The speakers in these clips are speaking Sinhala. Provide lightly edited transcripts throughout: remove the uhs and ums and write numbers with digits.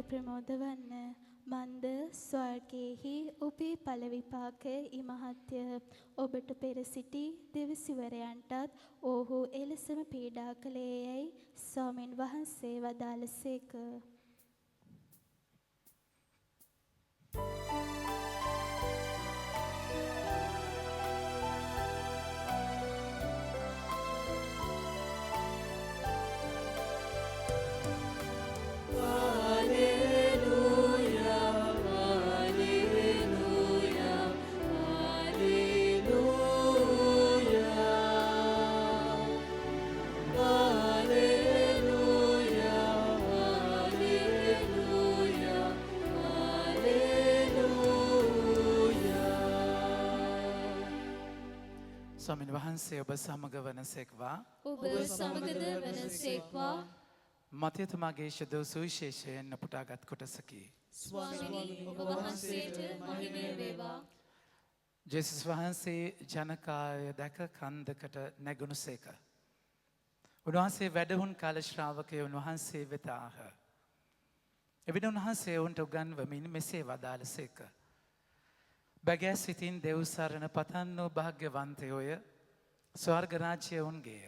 ප්‍රමෝද වන්න මන්ද ස්වර්ගයේහි ඔබේ ඵල විපාක ඉමහත්ය. ඔබට පෙර සිටි දෙවිසිවරයන්ටත් ඔහු එලෙසම පීඩා කළේයයි ස්වාමින් වහන්සේ වදාළසේක. ස්වාමීන් වහන්සේ ඔබ සමග වනසේක්වා. ඔබ සමගද වනසේක්වා. මතයතුමාගේ ශුද්ධ සුවිශේෂයෙන් උපුටාගත් කොටසකි. ස්වාමීනි ඔබ වහන්සේට මහිමය වේවා. ජේසුස් වහන්සේ ජනකාය දැක කන්දකට නැගුණුසේක. උන්වහන්සේ වැඩහුන් කාල ශ්‍රාවකයෝ උන්වහන්සේ වෙත ආහ. එවිට උන්වහන්සේ ඔවුන්ට උගන්වමින් මෙසේ වදාළසේක. බැගෑ සිතින් දෙව් සරණ පතන්නෝ භාග්‍යවන්තයෝය ස්වර්ග රාජ්‍ය උන්ගේය.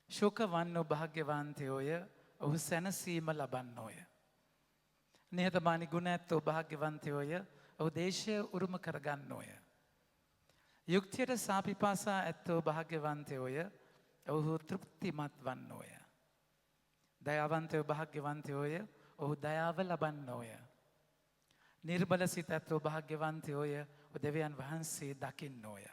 ශෝක වන්නෝ භාග්‍යවන්තයෝය ඔහු සැනසීම ලබන්නෝය. නිහතමානි ගුණ ඇත්තෝ භාග්‍යවන්තයෝය ඔහු දේශය උරුම කරගන්නෝය. යුක්තියට සාපිපාසා ඇත්තෝ භාග්‍යවන්තයෝය ඔහු තෘප්තිමත් වන්නෝය. දයාවන්තයෝ භාග්‍යවන්තයෝය ඔහු දයාව ලබන්නෝය. නිර්බල සිත ඇත්තෝ භාග්‍යවන්තයෝය දෙවියන් වහන්සේ දකින්නෝය.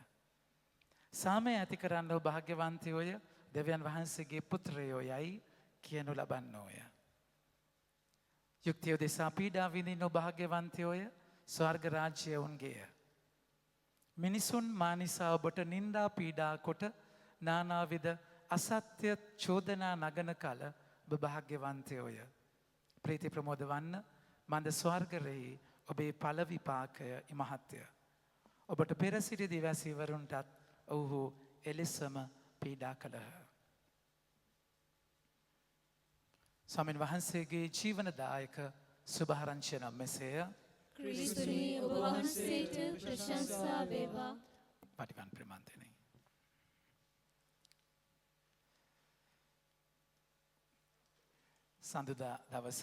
සාමය ඇති කරන්නෝ භාග්‍යවන්තයෝය දෙවියන් වහන්සේගේ පුත්‍රයෝ යයි කියනු ලබන්නෝය. යුක්තිය දෙසා පීඩා විඳින්නෝ භාග්‍යවන්තයෝය ස්වර්ග රාජ්‍ය උන්ගේය. මිනිසුන් මා නිසා ඔබට නින්දා පීඩා කොට නානාවිද අසත්‍ය චෝදනා නගන කල ඔබ භාග්‍යවන්තයෝය. ප්‍රීති ප්‍රමෝද වන්න මන්ද ස්වර්ගරෙහි ඔබේ ඵල විපාකය ඉමහත්ය. ඔබට පෙර සිටි දිවැසිවරුන්ටත් ඔවුහු එලෙසම පීඩා කළහ. ස්වාමීන් වහන්සේගේ ජීවනදායක සුභාරංචිය නම් මෙසේය. ක්‍රිස්තුනි ඔබ වහන්සේට ප්‍රශංසා වේවා. පටිපන් ප්‍රමාන්තනයි. සඳුදා දවස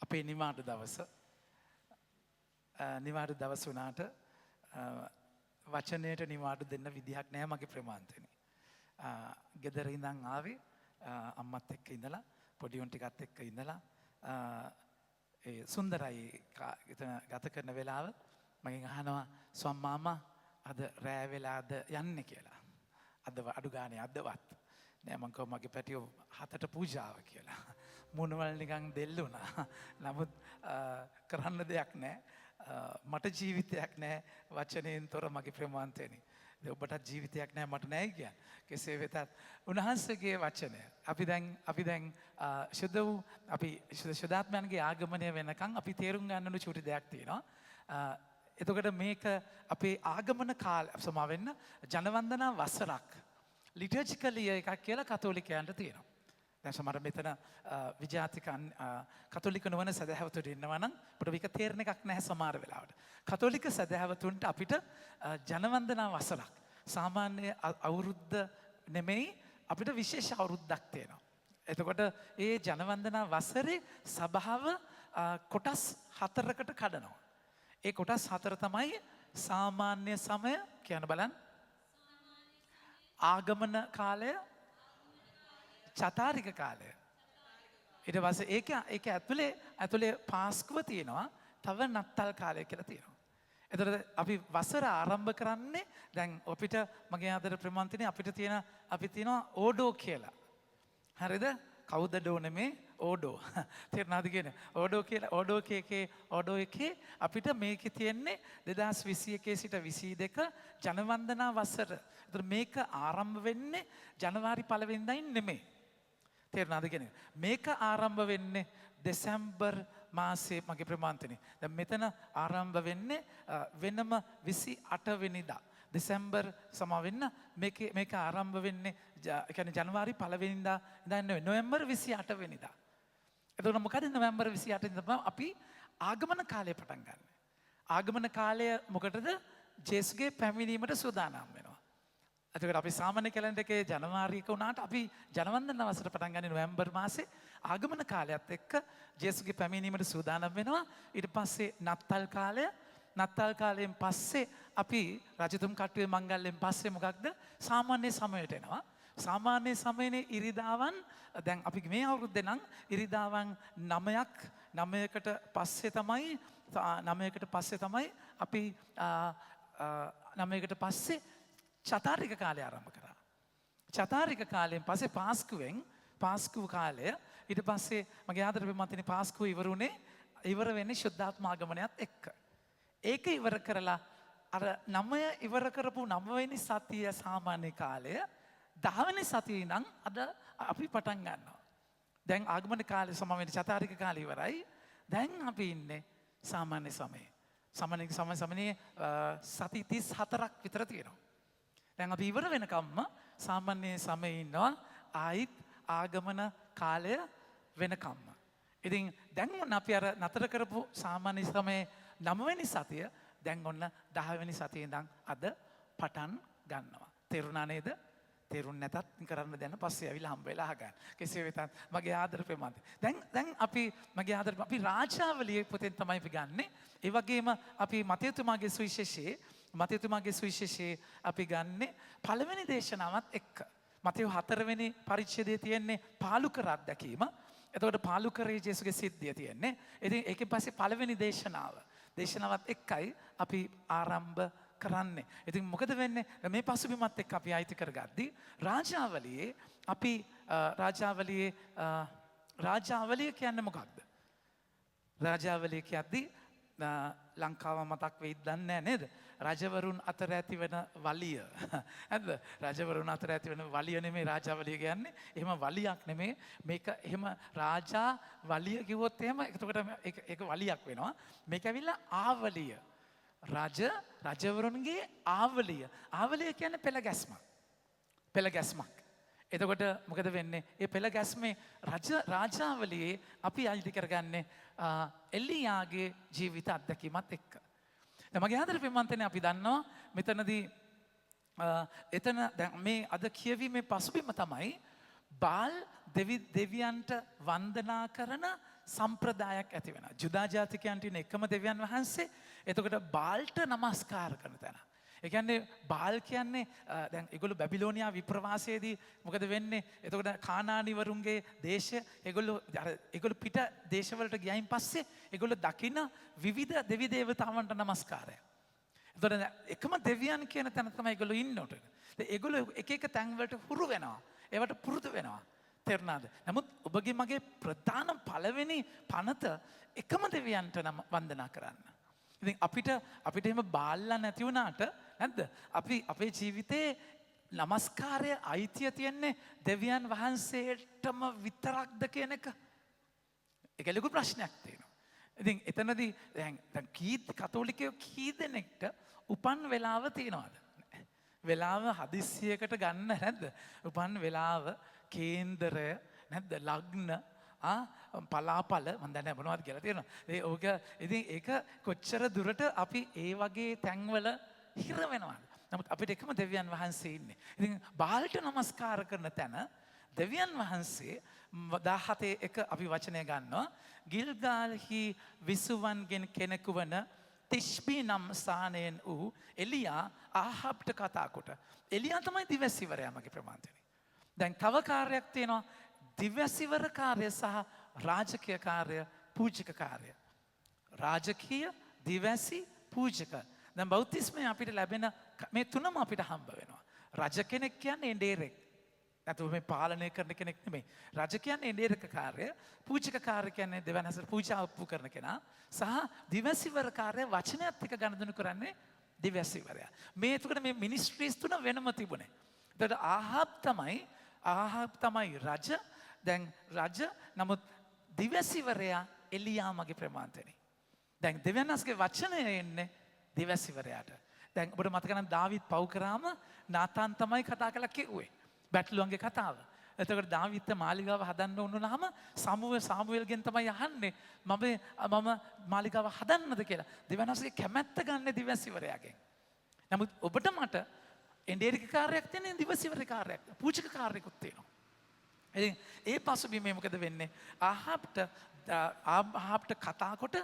අපේ නිවාඩු දවස නිවාඩු දවස වුණාට වචනයට නිවාඩු දෙන්න විදිහක් නෑ මගේ ප්‍රමාන්තනේ. ගෙදර ඉඳන් ආවේ අම්මත් එක්ක ඉඳලා පොඩි උන් ටිකත් එක්ක ඉඳලා ඒ සුන්දරයි ගත කරන වෙලාව මගෙන් අහනවා ස්වාම්මාමා අද රෑ වෙලාද යන්නේ කියලා. අද අඩු ගානේ අදවත් නෑ මං කිව්වා මගේ පැටියෝ 7ට පූජාව කියලා. මුණවල නිකන් දෙල්ලුණා. නමුත් කරන්න දෙයක් නෑ. මට ජීවිතයක් නෑ වචනයෙන් තොර මගේ ප්‍රමාන්තේනේ. ඔබටත් ජීවිතයක් නෑ මට නෑ කියන්නේ. කෙසේ වෙතත් උන්වහන්සේගේ වචනය අපි දැන් ශුද්ධ වූ අපි ශුද්ධාත්මයන්ගේ ආගමනය වෙනකන් අපි තේරුම් ගන්න ඕන චූටි දෙයක් තියෙනවා. එතකොට මේක අපේ ආගමන කාල සමාවෙන්න ජනවන්දනා වසරක් ලිටර්ජිකලි එකක් කියලා කතෝලිකයන්ට තියෙනවා. දැන් සමහර මෙතන විජාතික කතෝලික නොවන සදහැවතුන්ට ඉන්නවා නම් අපිට මේක තේරෙන එකක් නැහැ සමහර වෙලාවට. කතෝලික සදහැවතුන්ට අපිට ජනවන්දනා වසරක් සාමාන්‍ය අවුරුද්ද නෙමෙයි අපිට විශේෂ අවුරුද්දක් තියෙනවා. එතකොට ඒ ජනවන්දනා වසරේ සභාව කොටස් 4කට කඩනවා. ඒ කොටස් 4 තමයි සාමාන්‍ය සමය කියන බලන්න. ආගමන කාලය චතාරික කාලය. ඊට පස්සේ ඒක ඇතුලේ පාස්කුව තියෙනවා. තව නත්තල් කාලය කියලා තියෙනවා. එතකොට අපි වසර ආරම්භ කරන්නේ දැන් අපිට මගේ ආදර ප්‍රමාන්තිනේ අපිට තියෙනවා ඕඩෝ කියලා. හරිද? කවුද ඩෝ නෙමේ ඕඩෝ. තේරුණාද කියන්නේ? ඕඩෝ එකේ අපිට මේකේ තියෙන්නේ 2021 සිට 22 ජනවන්දනා වසර. එතකොට මේක ආරම්භ වෙන්නේ ජනවාරි 1 වෙනිදායින් නෙමෙයි. තේරුණාද කියන්නේ? මේක ආරම්භ වෙන්නේ දෙසැම්බර් මාසේ මගේ ප්‍රමාන්තනේ. දැන් මෙතන ආරම්භ වෙන්නේ වෙනම 28 වෙනිදා. දෙසැම්බර් සමා වෙන්න මේක ආරම්භ වෙන්නේ කියන්නේ ජනවාරි 1 වෙනිදා ඉඳන් නොවැම්බර් 28 වෙනිදා. එතකොට මොකද නොවැම්බර් 28 ඉඳන් අපි ආගමන කාලය පටන් ගන්න. ආගමන කාලය මොකටද? ජේසුගේ පැමිණීමට සූදානම් වෙනවා. එතකොට අපි සාමාන්‍ය කැලෙන්ඩර් එකේ ජනවාරියක වුණාට අපි ජනවන්දන වසර පටන් ගන්නේ නොවැම්බර් මාසේ ආගමන කාලයත් එක්ක ජේසුගේ පැමිණීමට සූදානම් වෙනවා. ඊට පස්සේ නත්තල් කාලය, නත්තල් කාලයෙන් පස්සේ අපි රජතුම් කට්ටුවේ මංගල්‍යයෙන් පස්සේ මොකක්ද? සාමාන්‍ය සමයට එනවා. සාමාන්‍ය සමයනේ ඉරිදාවන් දැන් අපි මේ අවුරුද්දේ නම් ඉරිදාවන් 9කට පස්සේ තමයි 9කට පස්සේ තමයි අපි 9කට පස්සේ චතාරික කාලය ආරම්භ කරා. චතාරික කාලයෙන් පස්සේ පාස්කුව කාලය ඊට පස්සේ මගේ ආදරේ මතනේ පාස්කුව ඉවර වෙන්නේ ශුද්ධාත්ම ආගමනයත් එක්ක. ඒක ඉවර කරලා අර 9 ඉවර කරපු 9 වෙනි සතිය සාමාන්‍ය කාලය 10 වෙනි සතියේ නම් අද අපි පටන් ගන්නවා. දැන් ආගමන කාලේ සමාවෙන්නේ චතාරික කාලේ ඉවරයි. දැන් අපි ඉන්නේ සාමාන්‍ය සමයේ. සමනේ සති 34ක් විතර තියෙනවා. දැන් අපි ඉවර වෙනකම්ම සාමාන්‍ය සමයේ ඉන්නවා ආයිත් ආගමන කාලය වෙනකම්ම. ඉතින් දැන් ඔන්න අපි අර නතර කරපු සාමාන්‍ය සමයේ 9 වෙනි සතිය දැන් ඔන්න 10 වෙනි සතියේ ඉඳන් අද පටන් ගන්නවා. තේරුණා නේද? තේරුම් නැතත් කරන්න දැන පස්සේ ඇවිල්ලා හම්බ වෙලා අහගන්න. කෙසේ වෙතත් මගේ ආදර ප්‍රේමන්ත. දැන් අපි මගේ ආදර අපි රාජාවලියේ පොතෙන් තමයි අපි ගන්නෙ. ඒ වගේම අපි මතේතුමාගේ සුවිශේෂයේ අපි ගන්නෙ පළවෙනි දේශනාවත් එක්ක. මතේයු 4 වෙනි පරිච්ඡේදයේ තියෙන්නේ පාලුකර අත්දැකීම. එතකොට පාලුකරේ ජේසුගේ සිද්ධිය තියෙන්නේ. ඉතින් ඒකෙන් පස්සේ පළවෙනි දේශනාවත් එක්කයි අපි ආරම්භ කරන්නේ. ඉතින් මොකද වෙන්නේ? මේ පසුබිමත් එක්ක අපි අයිති කරගද්දී රාජාවලිය කියන්නේ මොකක්ද? රාජාවලිය කියද්දී ලංකාව මතක් වෙයිද දන්නේ නේද? රජවරුන් අතර ඇති වෙන වලිය. හරිද? රජවරුන් අතර ඇති වෙන වලිය නෙමෙයි රාජාවලිය කියන්නේ. එහෙම වලියක් නෙමෙයි. මේක එහෙම රාජා වලිය කිව්වොත් එහෙම එතකොට ඒක වලියක් වෙනවා. මේක ඇවිල්ලා ආවලිය. රජවරුන්ගේ ආවලිය කියන්නේ පෙළ ගැස්මක්. එතකොට මොකද වෙන්නේ? ඒ පෙළ ගැස්මේ රාජාවලියේ අපි අයිති කරගන්නේ එලියාගේ ජීවිත අත්දැකීමත් එක්ක. දැන් මගේ ආදර ප්‍රේමන්තනේ අපි දන්නවා මෙතනදී එතන දැන් මේ අද කියවීමේ පසුබිම තමයි බාල් දෙවියන්ට වන්දනා කරන සම්ප්‍රදායක් ඇති වෙනවා. ජුදා ජාතිකයන්ට ඉන්න එකම දෙවියන් වහන්සේ. එතකොට බාල්ට නමස්කාර කරන තැන. ඒ කියන්නේ බාල් කියන්නේ දැන් ඒගොල්ලෝ බැබිලෝනියා විප්‍රවාසයේදී මොකද වෙන්නේ? එතකොට කානානිවරුන්ගේ දේශය ඒගොල්ලෝ පිට දේශවලට ගියයින් පස්සේ ඒගොල්ලෝ දකින විවිධ දෙවි දේවතාවන්ට නමස්කාරය. එතකොට එකම දෙවියන් කියන තැන තමයි ඒගොල්ලෝ ඉන්න උට. ඒගොල්ලෝ එක තැන් වලට හුරු වෙනවා. ඒවට පුරුදු වෙනවා. තේරුණාද? නමුත් ඔබගේ මගේ ප්‍රධාන පළවෙනි පනත එකම දෙවියන්ට නම් වන්දනා කරන්න. ඉතින් අපිට එහෙම බාල්ලා නැති වුණාට නැද්ද? අපි අපේ ජීවිතේ නමස්කාරය අයිතිය තියන්නේ දෙවියන් වහන්සේටම විතරක්ද කියන එක. ඒක ලොකු ප්‍රශ්නයක් තියෙනවා. ඉතින් එතනදී දැන් කතෝලිකයෝ කී දෙනෙක්ට උපන් වෙලාව තියෙනවද? වෙලාව හදිස්සියකට ගන්න නැද්ද? උපන් වෙලාව කේන්දරය නැද්ද? ලග්න පලාපල මම දන්නේ මොනවද කියලා තියෙනවා. ඉතින් ඒක කොච්චර දුරට අපි ඒ වගේ තැන්වල හිර වෙනවද? නමුත් අපිට එකම දෙවියන් වහන්සේ ඉන්නේ. ඉතින් බාල්ට නමස්කාර කරන තැන දෙවියන් වහන්සේ 17 අපි වචනය ගන්නවා. ගිල්ගාල්හි විසුවන්ගෙන් කෙනෙකු වන තිෂ්බී නම් ස්ථානයෙන් වූ එලියා ආහබ්ට කතා කොට. එලියා තමයි දිවැසිවරයා මගේ ප්‍රමාන්තනේ. දැන් තව කාර්යයක් තියෙනවා. දිව්‍යසිවර කාර්ය සහ රාජකීය කාර්ය, පූජක කාර්ය. රාජකීය, දිවැසි, පූජක. දැන් බෞද්ධිස්මයේ අපිට ලැබෙන මේ තුනම අපිට හම්බ වෙනවා. රජ කෙනෙක් කියන්නේ එඬේරෙක්. නැත්නම් මේ පාලනය කරන කෙනෙක් නෙමෙයි. රජ කියන්නේ එඬේරක කාර්ය, පූජක කාර්ය කියන්නේ දෙවියන් හසර පූජා උපු කරන කෙනා, සහ දිවැසිවර කාර්ය වචනයත් එක්ක ගනුදෙනු කරන්නේ දිවැසිවරයා. මේ එතකොට මේ මිනිස්ට්‍රීස් තුන වෙනම තිබුණේ. එතකොට ආහාබ් තමයි රජ. දැන් රජ නමුත් දිවැසිවරයා එලියා මගේ ප්‍රමාන්තනේ. දැන් දෙවියන් වහන්සේගේ වචනය එන්නේ දිවැසිවරයාට. දැන් ඔබට මතක නම් දාවිත් පව් කරාම නාතාන් තමයි කතා කළා කිව්වේ. බැටළුවන්ගේ කතාව. එතකොට දාවිත් මාලිගාව හදන්න උනුනහම සාමුවෙල්ගෙන් තමයි අහන්නේ මම මාලිගාව හදන්නද කියලා. දෙවියන් වහන්සේගේ කැමැත්ත ගන්න දිවැසිවරයාගෙන්. නමුත් ඔබට මට එන්ඩේරික කාර්යයක් තියෙන දිවසිවර කාර්යයක් පූජක කාර්යකුත් තියෙනවා. ඉතින් ඒ පසුබිමේ මොකද වෙන්නේ? ආහාබ්ට කතා කොට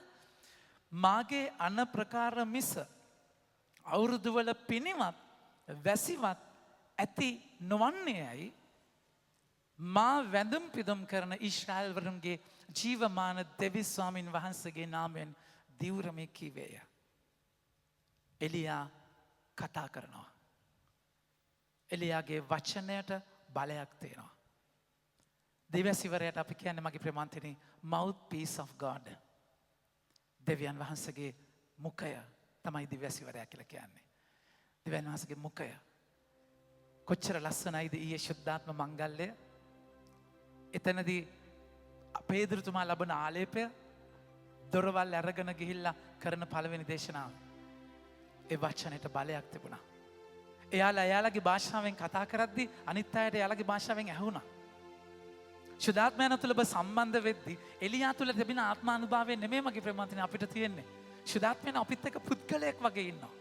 මාගේ අන ප්‍රකාර මිස අවුරුදුවල පිනිවත් වැසිවත් ඇති නොවන්නේයයි මා වැඳුම් පිදුම් කරන ඊශ්‍රායල්වරුන්ගේ ජීවමාන දෙවි ස්වාමින් වහන්සේගේ නාමයෙන් දිවුරමේ කීවේය. එලියා කතා කරනවා. එලියාගේ වචනයට බලයක් තියෙනවා. දෙවියන්වරයාට අපි කියන්නේ මගේ ප්‍රමාන්තනේ mouth piece of God. දෙවියන් වහන්සේගේ මුඛය තමයි දිව්‍යසිවරයා කියලා කියන්නේ. දෙවියන් වහන්සේගේ මුඛය. කොච්චර ලස්සනයිද ඊයේ ශුද්ධාත්ම මංගල්‍යය. එතනදී පේදුරුතුමා ලබන ආලේපය දොරවල් අරගෙන ගිහිල්ලා කරන පළවෙනි දේශනාව. ඒ වචනයට බලයක් තිබුණා. එයාලගේ භාෂාවෙන් කතා කරද්දී අනිත් අයට එයාලගේ භාෂාවෙන් ඇහුණා. ශුද්ධාත්මයන් තුළ ඔබ සම්බන්ධ වෙද්දී එලියා තුළ තිබෙන ආත්මානුභාවය නෙමෙයි මගේ ප්‍රේමවන්තනේ අපිට තියෙන්නේ. ශුද්ධාත්මයන් අපිත් එක්ක පුද්ගලයෙක් වගේ ඉන්නවා.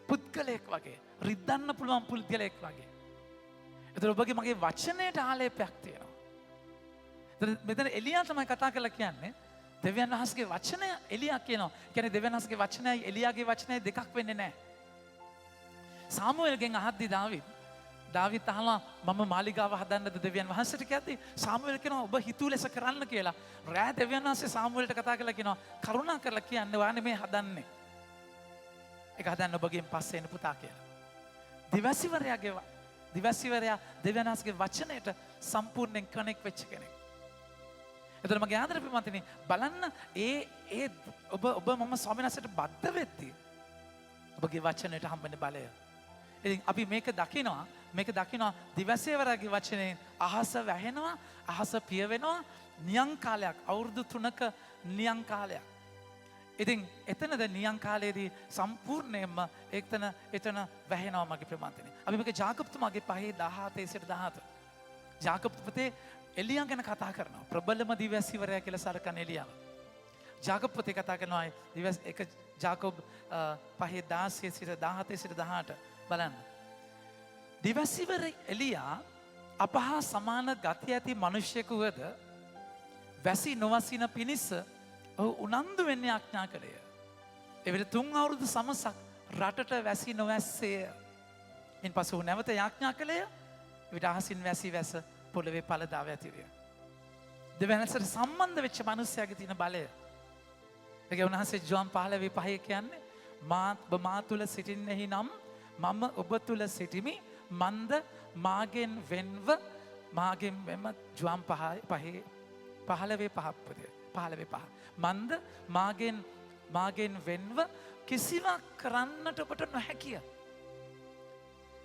පුද්ගලයෙක් වගේ රිද්දන්න පුළුවන් පුද්ගලයෙක් වගේ. ඒතර ඔබගේ මගේ වචනයට ආලේපයක් තියෙනවා. මෙතන එලියා තමයි කතා කරලා කියන්නේ. දෙවියන් වහන්සේගේ වචනය එලියා කියනවා. කියන්නේ දෙවියන් වහන්සේගේ වචනයයි එලියාගේ වචනයයි දෙකක් වෙන්නේ නැහැ. සාමුවෙල්ගෙන් අහද්දී දාවිත් අහලා මම මාලිගාව හදන්නද දෙවියන් වහන්සේට කියද්දී සාමුවෙල් කියනවා ඔබ හිතුව ලෙස කරන්න කියලා. රෑ දෙවියන් වහන්සේ සාමුවෙල්ට කතා කරලා කියනවා කරුණා කරලා කියන්න ඔයා නෙමෙයි හදන්නේ. ඒක හදන්න ඔබගෙන් පස්සේ එන පුතා කියලා. දිවසිවරයා දෙවියන් වහන්සේගේ වචනයට සම්පූර්ණයෙන් කනෙක්ට් වෙච්ච කෙනෙක්. එතන මගේ ආදර ප්‍රේමවන්තනි බලන්න ඔබ මම ස්වාමීන් වහන්සේට බද්ධ වෙද්දී ඔබගේ වචනයට හම්බෙන බලය. ඉතින් අපි මේක දකිනවා දිවසේවරගේ වචනේ අහස වැහෙනවා අහස පිය වෙනවා නියං කාලයක් අවුරුදු 3ක නියං කාලයක්. ඉතින් එතනද නියං කාලයේදී සම්පූර්ණයෙන්ම එතන වැහෙනවා මගේ ප්‍රේමවන්තනි. අපි මේක ජාකබ්තුමාගේ 5:17 ජාකබ් පුතේ එලියා ගැන කතා කරනවා. ප්‍රබලම දිව්‍යසිවරයා කියලා සලකන එලියාව. ජාකබ් පුතේ කතා කරනවා ජාකබ් 5:16-17 බලන්න. දිව්‍යසිවර එලියා අපහා සමාන ගති ඇති මිනිසෙකු වද වැසි නොවසින පිණිස ඔහු උනන්දු වෙන්නේ ආඥා කළේය. එවිට 3 අවුරුදු සමසක් රටට වැසි නොවැස්සේය. ඉන්පසු ඔහු නැවත යාඥා කළේය. එවිට අහසින් වැසි වැස පොළවේ පළදාව ඇතිවිය. දෙවියන්සට සම්බන්ධ වෙච්ච මිනිසයාගේ තියෙන බලය. ඒක උන්වහන්සේ ජෝන් 15:5 කියන්නේ මා තුල සිටින්නෙහි නම් මම ඔබ තුල සිටිමි මන්ද මාගෙන් වෙන්ව මාගෙන් මෙම ජෝන් 15:5 මන්ද මාගෙන් වෙන්ව කිසිවක් කරන්නට ඔබට නොහැකිය.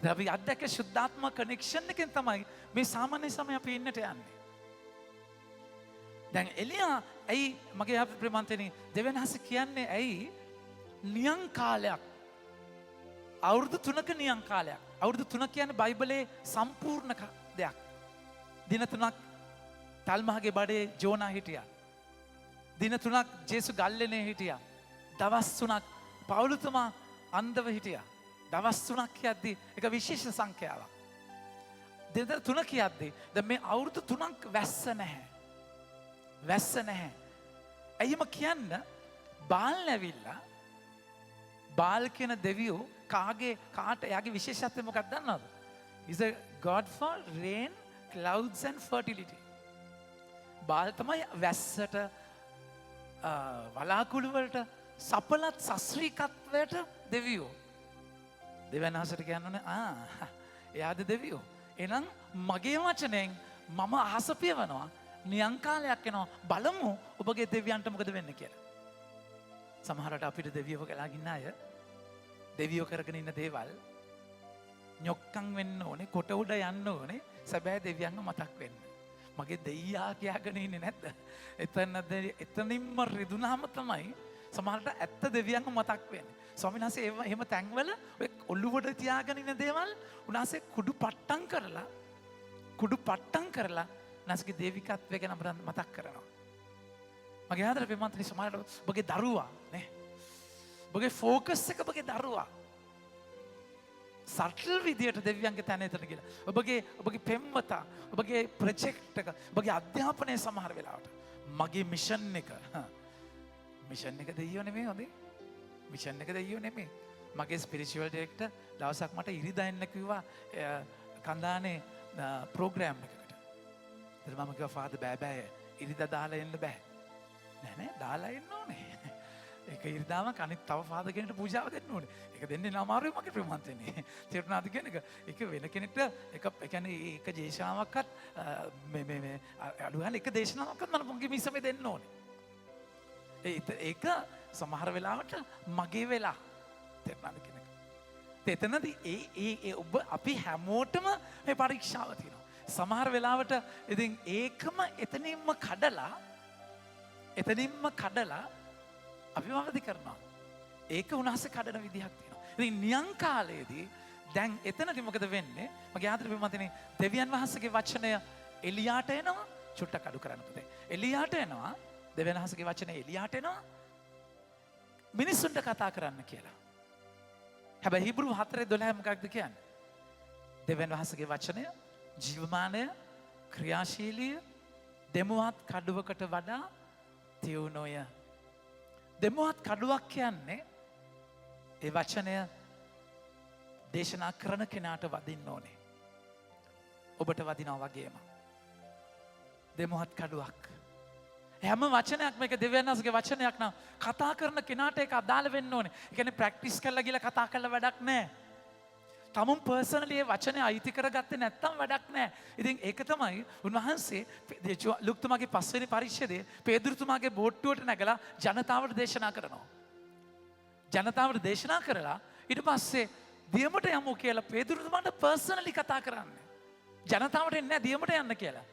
අපි අත්දැක ශුද්ධාත්ම කනෙක්ෂන් එකෙන් තමයි මේ සාමාන්‍ය සමය අපි ඉන්නට යන්නේ. දැන් එලියා ඇයි මගේ අපේ ප්‍රේමන්තනි දෙවියන් වහන්සේ කියන්නේ ඇයි නියං කාලයක් අවුරුදු 3ක නියං කාලයක්. අවුරුදු 3 කියන්නේ බයිබලයේ සම්පූර්ණ දෙයක්. දින 3ක් තල්මහගේ බඩේ ජෝනා හිටියා. දින 3ක් ජේසු ගල්ලෙනේ හිටියා. දවස් 3ක් පවුලුතුමා අන්ධව හිටියා. දවස් 3ක් කියද්දී ඒක විශේෂ සංඛ්‍යාවක්. දින 3 කියද්දී දැන් මේ අවුරුදු 3ක් වැස්ස නැහැ. ඇයිම කියන්න බාල් ඇවිල්ලා බාල් කියන දෙවියෝ කාට එයාගේ විශේෂත්වය මොකක්ද දන්නවද? Is a God for rain, clouds and fertility. බාල් තමයි වැස්සට වලාකුළු වලට සපලත් සස්ත්‍රීකත්වයට දෙවියෝ. දෙවියන් වහන්සේට කියන්නේ එයාද දෙවියෝ. එහෙනම් මගේ වචනෙන් මම අහස පියවනවා. නියං කාලයක් එනවා බලමු ඔබගේ දෙවියන්ට මොකද වෙන්නේ කියලා. සමහරවිට අපිට දෙවියෝ ගලාගෙන අය දෙවියෝ කරගෙන ඉන්න දේවල් ñොක්කම් වෙන්න ඕනේ කොට උඩ යන්න ඕනේ සැබෑ දෙවියන්ව මතක් වෙන්න. මගේ දෙයියා කියාගෙන ඉන්නේ නැද්ද? එතනින්ම රිදුනහම තමයි සමහරවිට ඇත්ත දෙවියන්ව මතක් වෙන්නේ. ස්වාමීන් වහන්සේ එහෙම තැන්වල ඔය ඔළුවට තියාගෙන ඉන්න දේවල් උන්වහන්සේ කුඩු පට්ටම් කරලා කුඩු පට්ටම් කරලා නැස්ගේ දේවිකත්වය ගැන මතක් කරනවා. මගේ ආදර ප්‍රේමන්තනි සමහරවිට ඔබගේ දරුවා නේ. ඔබගේ ફોකස් එක ඔබගේ දරුවා. සටල් විදියට දෙවියන්ගේ තැන එතන කියලා. ඔබගේ පෙම්වතා, ඔබගේ ප්‍රොජෙක්ට් එක, ඔබගේ අධ්‍යාපනය සමහර වෙලාවට මගේ මිෂන් එක. මිෂන් එක දෙයියෝ නෙමෙයි හොඳේ. මිෂන් එක දෙයියෝ නෙමෙයි. මගේ ස්පිරිචුවල් ඩිරෙක්ටර් දවසක් මට ඉරිදා එන්න කිව්වා කන්දානේ ප්‍රෝග්‍රෑම් එකකට. ඊට මම කිව්වා ෆාදර් බෑ ඉරිදා දාලා එන්න බෑ. නෑ දාලා එන්න ඕනේ. ඒක ඉරිදාම අනිත් තව ෆාදර් කෙනෙක්ට පූජාව දෙන්න ඕනේ. ඒක දෙන්නේ අමාරුයි මගේ ප්‍රමාන්තනේ. තේරුණාද කියන එක? ඒක වෙන කෙනෙක්ට ඒක කියන්නේ ඒක දේශනාවක්වත් මේ අඩුවන එක දේශනාවක්වත් මම මගේ මිසමේ දෙන්න ඕනේ. ඒක සමහර වෙලාවට මගේ වෙලා තේරුණාද කියන එක? එතනදී ඒ ඔබ අපි හැමෝටම මේ පරීක්ෂාව තියෙනවා. සමහර වෙලාවට ඉතින් ඒකම එතනින්ම කඩලා අපි වරදි කරනවා. ඒක උන්වහන්සේ කඩන විදිහක් තියෙනවා. ඉතින් නියං කාලයේදී දැන් එතනදී මොකද වෙන්නේ? මගේ ආදර පින්වත්නි දෙවියන් වහන්සේගේ වචනය එලියාට එනවා චුට්ටක් අඩු කරන්න පුතේ. එලියාට එනවා දෙවියන් වහන්සේගේ වචනය එලියාට එනවා මිනිසුන්ට කතා කරන්න කියලා. හැබැයි හිබ්‍රු 4:12 මොකක්ද කියන්නේ? දෙවියන් වහන්සේගේ වචනය ජීවමානය ක්‍රියාශීලී දෙමුවත් කඩුවකට වඩා තියුණුය. දෙමුවත් කඩුවක් කියන්නේ ඒ වචනය දේශනා කරන කෙනාට වදින්න ඕනේ. ඔබට වදිනවා වගේම. දෙමුවත් කඩුවක්. හැම වචනයක් මේක දෙවියන් වහන්සේගේ වචනයක් නම් කතා කරන කෙනාට ඒක අදාළ වෙන්න ඕනේ. ඒ කියන්නේ ප්‍රැක්ටිස් කරලා ගිහලා කතා කරලා වැඩක් නැහැ. තමුන් පර්සනලි ඒ වචනේ අයිති කරගත්තේ නැත්තම් වැඩක් නැහැ. ඉතින් ඒක තමයි උන්වහන්සේ ලුක්තුමාගේ 5 වෙනි පරිච්ඡේදයේ පේදුරුතුමාගේ බෝට්ටුවට නැගලා ජනතාවට දේශනා කරනවා. ජනතාවට දේශනා කරලා ඊට පස්සේ දියමට යමු කියලා පේදුරුතුමාට පර්සනලි කතා කරන්නේ. ජනතාවට එන්නේ නැහැ දියමට යන්න කියලා.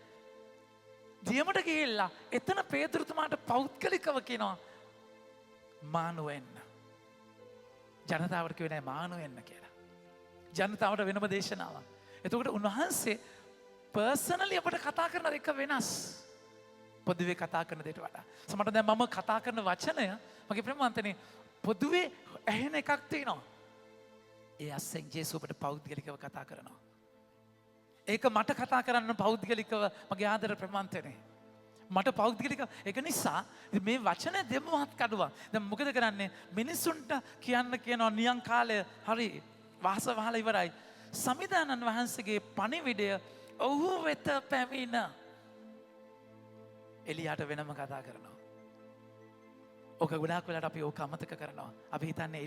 දියමට ගිහිල්ලා එතන පේදුරුතුමාට පෞද්ගලිකව කියනවා මානව වෙන්න. ජනතාවට කිව්වේ නැහැ මානව වෙන්න කියලා. ජනතාවට වෙනම දේශනාවක්. එතකොට උන්වහන්සේ පර්සනලි අපට කතා කරන එක වෙනස්. පොදුවේ කතා කරන දෙයට වඩා. සමහරවිට දැන් මම කතා කරන වචනය මගේ ප්‍රේමවන්තනේ පොදුවේ ඇහෙන එකක් තියෙනවා. ඒ අස්සෙන් ජේසුස් අපට පෞද්ගලිකව කතා කරනවා. ඒක මට කතා කරන්න පෞද්ගලිකව මගේ ආදර ප්‍රේමවන්තනේ. මට පෞද්ගලික ඒක නිසා මේ වචනේ දෙමුවත් කඩුවා. දැන් මොකද කරන්නේ? මිනිසුන්ට කියනවා නියං කාලය හරි වාස වහලා ඉවරයි. සමිදානන් වහන්සේගේ පණිවිඩය ඔහු වෙත පැමිණ එලියාට වෙනම කතා කරනවා. ඕක ගොඩාක් වෙලාවට අපි ඕක අමතක කරනවා. අපි හිතන්නේ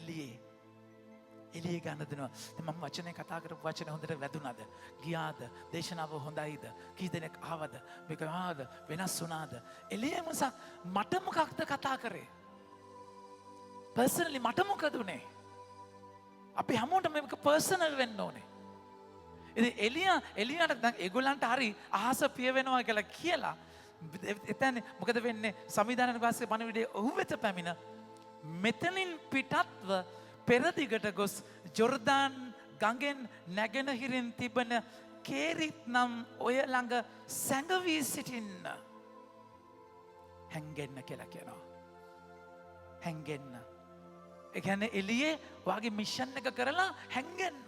එළියේ ගන්න දෙනවා. මම වචනේ කතා කරපු වචනේ හොඳට වැදුනද? ගියාද? දේශනාව හොඳයිද? කී දෙනෙක් ආවද? මේක ආවද? වෙනස් වුණාද? එළියේ මට මොකක්ද කතා කරේ? පර්සනලි මට මොකද උනේ? අපි හැමෝටම මේක පර්සනල් වෙන්න ඕනේ. ඉතින් එලියාට දැන් ඒගොල්ලන්ට හරි අහස පිය වෙනවා කියලා එතන මොකද වෙන්නේ? සමිදානන වාසයේ පණිවිඩය ඔහු වෙත පැමිණ මෙතනින් පිටත්ව පෙරදිගට ගොස් ජෝර්දාන් ගඟෙන් නැගෙනහිරින් තිබෙන කේරිත් නම් ඔය ළඟ සැඟවී සිටින්න. හැංගෙන්න කියලා කියනවා. හැංගෙන්න. ඒ කියන්නේ එළියේ වාගේ මිෂන් එක කරලා හැංගෙන්න.